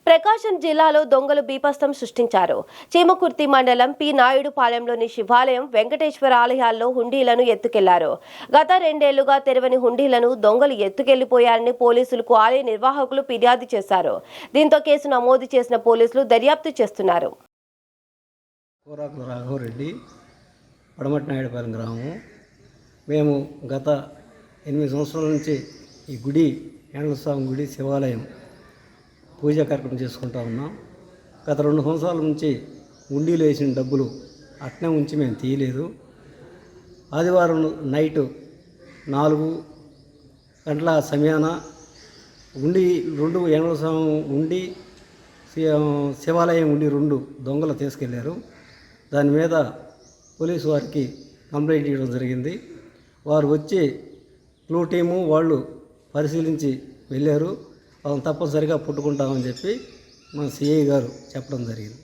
ప్రకాశం జిల్లాలో దొంగలు బీభత్సం సృష్టించారు. చీమకుర్తి మండలం పి నాయుడుపాలెంలోని శివాలయం, వెంకటేశ్వర ఆలయాల్లో హుండీలను ఎత్తుకెళ్లారు. గత 2 ఏళ్లుగా తెరవని హుండీలను దొంగలు ఎత్తుకెళ్లిపోయారని పోలీసులకు ఆలయ నిర్వాహకులు ఫిర్యాదు చేశారు. దీంతో కేసు నమోదు చేసిన పోలీసులు దర్యాప్తు చేస్తున్నారు. పడమటినాయుడుపాలెం గ్రామం. మేము గత 8 సంవత్సరాల నుంచి ఈ గుడి, వెంకటేశ్వర స్వామి గుడి, శివాలయం పూజా కార్యక్రమం చేసుకుంటా ఉన్నాం. గత 2 సంవత్సరాల నుంచి ఉండిలో వేసిన డబ్బులు అట్నే ఉంచి మేము తీయలేదు. ఆదివారం నైటు 4 గంటల సమయాన ఉండి 2 వెంకటేశ్వర స్వామి ఉండి, శివాలయం ఉండి 2 దొంగలు తీసుకెళ్లారు. దాని మీద పోలీసు వారికి కంప్లైంట్ ఇవ్వడం జరిగింది. వారు వచ్చి క్లూ టీము వాళ్ళు పరిశీలించి వెళ్ళారు. వాళ్ళని తప్పనిసరిగా పట్టుకుంటామని చెప్పి మా సిఐ గారు చెప్పడం జరిగింది.